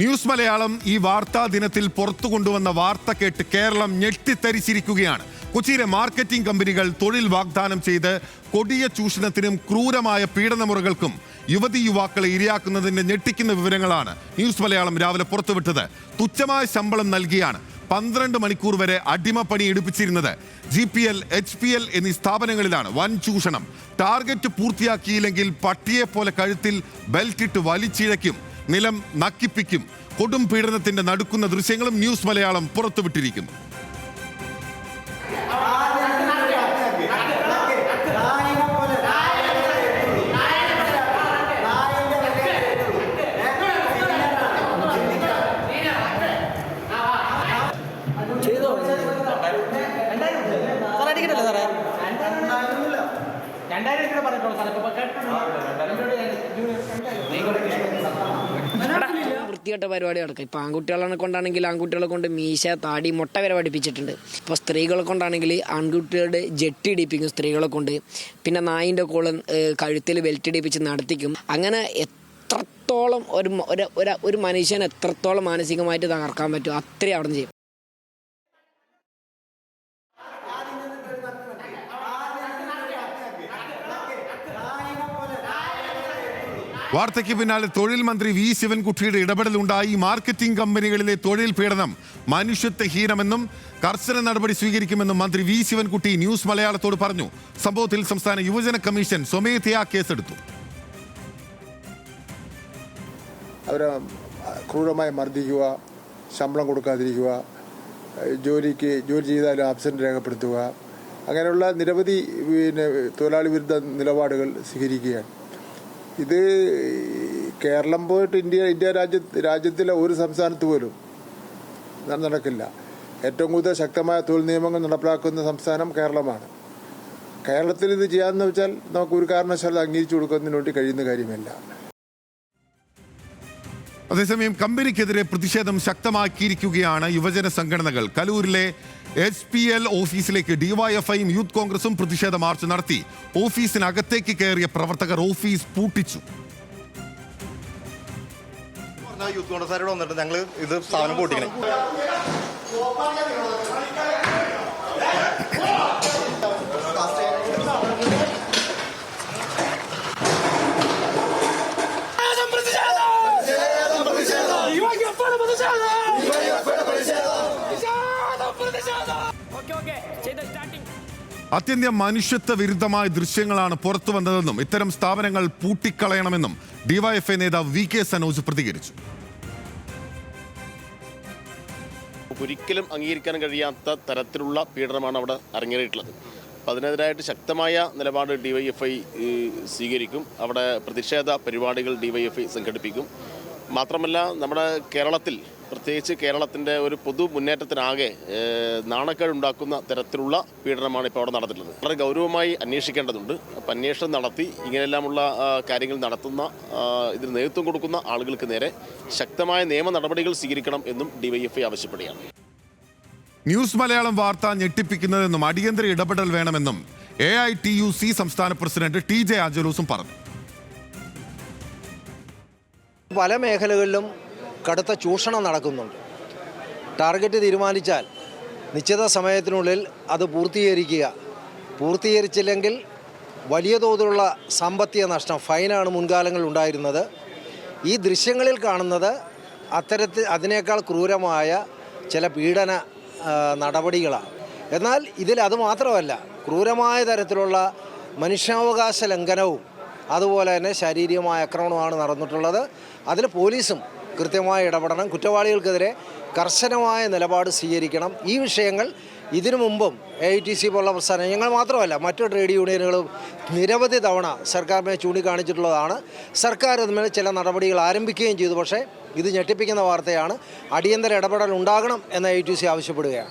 News Malayalam ഈ വാർത്താ ദിനത്തിൽ പുറത്തു കൊണ്ടുവന്ന വാർത്ത കേട്ട് കേരളം ഞെട്ടിത്തരിച്ചിരിക്കുകയാണ്. കൊച്ചിയിലെ മാർക്കറ്റിംഗ് കമ്പനികൾ തൊഴിൽ വാഗ്ദാനം ചെയ്ത് കൊടിയ ചൂഷണത്തിനും ക്രൂരമായ പീഡനമുറകൾക്കും യുവതി യുവാക്കളെ ഇരയാക്കുന്നതിന്റെ ഞെട്ടിക്കുന്ന വിവരങ്ങളാണ് ന്യൂസ് മലയാളം രാവിലെ പുറത്തുവിട്ടത്. തുച്ഛമായ ശമ്പളം നൽകിയാണ് 12 മണിക്കൂർ വരെ അടിമപ്പണി എടുപ്പിച്ചിരുന്നത്. GPL, HPL എന്നീ സ്ഥാപനങ്ങളിലാണ് വൻ ചൂഷണം. ടാർഗറ്റ് പൂർത്തിയാക്കിയില്ലെങ്കിൽ പട്ടിയെ പോലെ കഴുത്തിൽ ബെൽറ്റിട്ട് വലിച്ചിഴയ്ക്കും, നിലം നക്കിപ്പിക്കും. കൊടും പീഡനത്തിന്റെ നടുക്കുന്ന ദൃശ്യങ്ങളും ന്യൂസ് മലയാളം പുറത്തുവിട്ടിരിക്കുന്നു. വൃത്തികെട്ട പരിപാടി നടക്കുക. ഇപ്പം ആൺകുട്ടികളെ കൊണ്ടാണെങ്കിൽ ആൺകുട്ടികളെ കൊണ്ട് മീശ, താടി, മുട്ട വരെ പഠിപ്പിച്ചിട്ടുണ്ട്. ഇപ്പോൾ സ്ത്രീകളെ കൊണ്ടാണെങ്കിൽ ആൺകുട്ടികളുടെ ജെട്ടി ഇടിപ്പിക്കും സ്ത്രീകളെ കൊണ്ട്. പിന്നെ നായിൻ്റെ കോളം കഴുത്തിൽ ബെൽറ്റ് ഇടിപ്പിച്ച് നടത്തിക്കും. അങ്ങനെ എത്രത്തോളം ഒരു മനുഷ്യനെ എത്രത്തോളം മാനസികമായിട്ട് തകർക്കാൻ പറ്റും അത്രയും അവിടെ ചെയ്യും. വാർത്തയ്ക്ക് പിന്നാലെ തൊഴിൽ മന്ത്രി വി ശിവൻകുട്ടിയുടെ ഇടപെടലുണ്ടായി. മാർക്കറ്റിംഗ് കമ്പനികളിലെ തൊഴിൽ പീഡനം മനുഷ്യത്വഹീനമെന്നും കർശന നടപടി സ്വീകരിക്കുമെന്നും മന്ത്രി വി ശിവൻകുട്ടി ന്യൂസ് മലയാളത്തോട് പറഞ്ഞു. സംഭവത്തിൽ സംസ്ഥാന യുവജന കമ്മീഷൻ സ്വമേധയാ കേസെടുത്തു. അവരെ ക്രൂരമായി മർദ്ദിക്കുക, ശമ്പളം കൊടുക്കാതിരിക്കുക, ജോലി ചെയ്താലും ആബ്സെൻ്റ് രേഖപ്പെടുത്തുക, അങ്ങനെയുള്ള നിരവധി തൊഴിലാളി വിരുദ്ധ നിലപാടുകൾ സ്വീകരിക്കുകയാണ്. ഇത് കേരളം പോയിട്ട് ഇന്ത്യ രാജ്യത്തിലെ ഒരു സംസ്ഥാനത്ത് പോലും നടക്കില്ല. ഏറ്റവും കൂടുതൽ ശക്തമായ തൊഴിൽ നിയമങ്ങൾ നടപ്പിലാക്കുന്ന സംസ്ഥാനം കേരളമാണ്. കേരളത്തിൽ ഇത് ചെയ്യാമെന്ന് വെച്ചാൽ നമുക്ക് ഒരു കാരണവശാലും അംഗീകരിച്ചു കൊടുക്കുന്നതിന് വേണ്ടി കഴിയുന്ന കാര്യമല്ല. അതേസമയം കമ്പനിക്കെതിരെ പ്രതിഷേധം ശക്തമാക്കിയിരിക്കുകയാണ് യുവജന സംഘടനകൾ. കലൂരിലെ HPL ഓഫീസിലേക്ക് DYFIയും യൂത്ത് കോൺഗ്രസും പ്രതിഷേധ മാർച്ച് നടത്തി. ഓഫീസിനകത്തേക്ക് കയറിയ പ്രവർത്തകർ ഓഫീസ് പൂട്ടിച്ചു. യൂത്ത് കോൺഗ്രസ്സുകാരോട് വന്നിട്ട് ഞങ്ങൾ ഇത് സ്ഥാപനം പൂട്ടിക്കണേ. അത്യന്തം മനുഷ്യത്വ വിരുദ്ധമായ ദൃശ്യങ്ങളാണ് പുറത്തു വന്നതെന്നും ഇത്തരം സ്ഥാപനങ്ങൾ പൂട്ടിക്കളയണമെന്നും DYFI നേതാവ് VK സനോജ് പ്രതികരിച്ചു. ഒരിക്കലും അംഗീകരിക്കാൻ കഴിയാത്ത തരത്തിലുള്ള പീഡനമാണ് അവിടെ അരങ്ങേറിയിട്ടുള്ളത്. അപ്പം അതിനെതിരായിട്ട് ശക്തമായ നിലപാട് DYFI സ്വീകരിക്കും. അവിടെ പ്രതിഷേധ പരിപാടികൾ DYFI സംഘടിപ്പിക്കും. മാത്രമല്ല നമ്മുടെ കേരളത്തിൽ, പ്രത്യേകിച്ച് കേരളത്തിൻ്റെ ഒരു പൊതു മുന്നേറ്റത്തിനാകെ നാണക്കേടുണ്ടാക്കുന്ന തരത്തിലുള്ള പീഡനമാണ് ഇപ്പോൾ അവിടെ നടന്നിട്ടുള്ളത്. വളരെ ഗൗരവമായി അന്വേഷിക്കേണ്ടതുണ്ട്. അപ്പം അന്വേഷണം നടത്തി ഇങ്ങനെയെല്ലാമുള്ള കാര്യങ്ങൾ നടത്തുന്ന, ഇതിന് നേതൃത്വം കൊടുക്കുന്ന ആളുകൾക്ക് നേരെ ശക്തമായ നിയമ നടപടികൾ സ്വീകരിക്കണം എന്നും DYFI ആവശ്യപ്പെടുകയാണ്. ന്യൂസ് മലയാളം വാർത്ത ഞെട്ടിപ്പിക്കുന്നതെന്നും അടിയന്തര ഇടപെടൽ വേണമെന്നും AITUC സംസ്ഥാന പ്രസിഡന്റ് TJ ആഞ്ചലോസും പറഞ്ഞു. പല മേഖലകളിലും കടുത്ത ചൂഷണം നടക്കുന്നുണ്ട്. ടാർഗറ്റ് തീരുമാനിച്ചാൽ നിശ്ചിത സമയത്തിനുള്ളിൽ അത് പൂർത്തീകരിച്ചില്ലെങ്കിൽ വലിയ തോതിലുള്ള സാമ്പത്തിക നഷ്ടം, ഫൈനാണ് മുൻകാലങ്ങളിൽ ഉണ്ടായിരുന്നത്. ഈ ദൃശ്യങ്ങളിൽ കാണുന്നത് അതിനേക്കാൾ ക്രൂരമായ ചില പീഡന നടപടികളാണ്. എന്നാൽ ഇതിൽ അത് മാത്രമല്ല, ക്രൂരമായ തരത്തിലുള്ള മനുഷ്യാവകാശ ലംഘനവും അതുപോലെ തന്നെ ശാരീരികമായ ആക്രമണമാണ് നടന്നിട്ടുള്ളത്. അതിൽ പോലീസും കൃത്യമായി ഇടപെടണം. കുറ്റവാളികൾക്കെതിരെ കർശനമായ നിലപാട് സ്വീകരിക്കണം. ഈ വിഷയങ്ങൾ ഇതിനു മുമ്പും AITC പോലുള്ള പ്രസ്ഥാനം, ഞങ്ങൾ മാത്രമല്ല മറ്റു ട്രേഡ് യൂണിയനുകളും നിരവധി തവണ സർക്കാരിനെ ചൂണ്ടിക്കാണിച്ചിട്ടുള്ളതാണ്. സർക്കാർ അതിന്മേൽ ചില നടപടികൾ ആരംഭിക്കുകയും ചെയ്തു. പക്ഷേ ഇത് ഞെട്ടിപ്പിക്കുന്ന വാർത്തയാണ്. അടിയന്തര ഇടപെടൽ ഉണ്ടാകണം എന്ന് AITC ആവശ്യപ്പെടുകയാണ്.